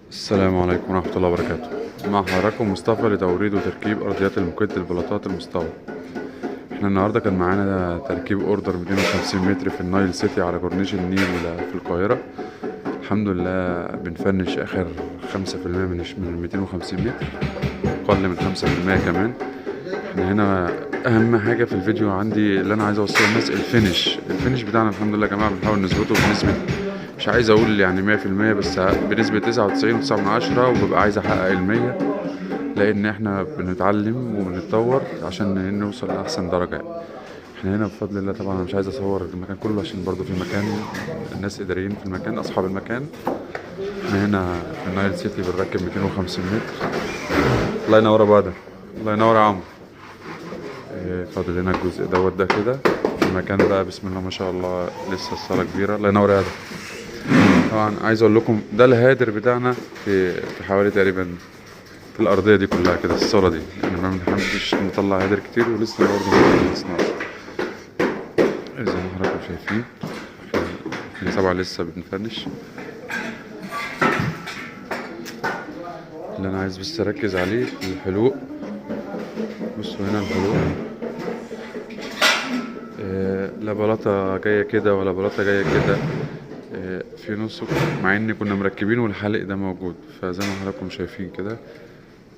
السلام عليكم ورحمة الله وبركاته. مع حضراتكم مصطفى لتوريد وتركيب أرضيات الموكيت البلاطات المستوى. احنا النهاردة كان معانا تركيب اوردر 250 متر في النايل سيتي على كورنيش النيل في القاهرة. الحمد لله بنفنش آخر 5% من 250 متر، أقل من 5% كمان. احنا هنا أهم حاجة في الفيديو عندي اللي أنا عايز أوصله للناس الفينش بتاعنا. الحمد لله يا جماعة بنحاول نظبطه بنسبة، مش عايز اقول يعني 100%، بس بنسبة 99.9، وببقى عايز احقق 100، لان احنا بنتعلم وبنتطور عشان نوصل لاحسن درجة. احنا هنا بفضل الله. طبعا انا مش عايز اصور المكان كله عشان برضو في مكان الناس اداريين في المكان، اصحاب المكان. احنا هنا في النايل سيتي بنركب 250 متر. الله ينور يا بدر، الله ينور يا عمرو. فاضل لنا الجزء ده كده. المكان بقى بسم الله ما شاء الله لسه الصالة كبيرة. الله ينور يا ادم. طبعا عايز اقول لكم ده الهادر بتاعنا في حوالي تقريبا في الارضيه دي كلها كده، الصاله دي يعني ما بنحبش نطلع هادر كتير، ولسه برضه ما خلصناش زي ما حضراتكم شايفين. احنا طبعا لسه بنفنش. اللي انا عايز بس اركز عليه الحلوق. بصوا هنا الحلوق، لا بلاطه جايه كده ولا بلاطه جايه كده، في نص، مع ان كنا مركبين والحلق ده موجود. فزي ما حضراتكم شايفين كده.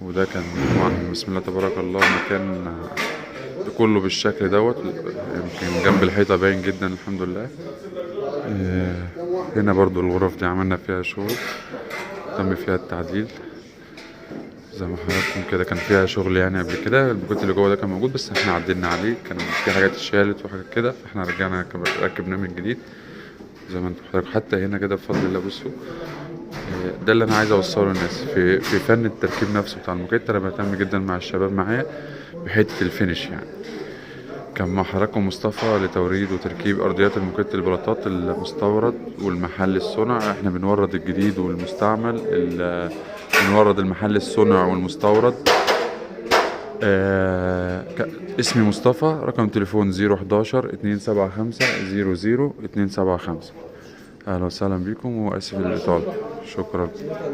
وده كان طبعا بسم الله تبارك الله مكان كله بالشكل دوت، يمكن جنب الحيطة باين جدا الحمد لله. هنا برضو الغرف دي عملنا فيها شغل، تم فيها التعديل زي ما حضراتكم كده. كان فيها شغل يعني قبل كده، البوكيت اللي جوه ده كان موجود بس احنا عدلنا عليه، كان في حاجات اتشالت وحاجات كده، فاحنا رجعنا ركبناه من جديد زي ما انتم حضراتكم. حتى هنا كده بفضل الله بصوا، ده اللي انا عايز اوصله للناس في فن التركيب نفسه بتاع الموكيت. انا بهتم جدا مع الشباب معايا بحته الفينش يعني. كان مع حضراتكم مصطفى لتوريد وتركيب ارضيات الموكيت البلاطات المستورد والمحل الصنع. احنا بنورد الجديد والمستعمل، بنورد المحل الصنع والمستورد. اسمي مصطفى، رقم تليفون 011 275 00 275. اهلا وسهلا بكم واسف للاطاله. شكرا.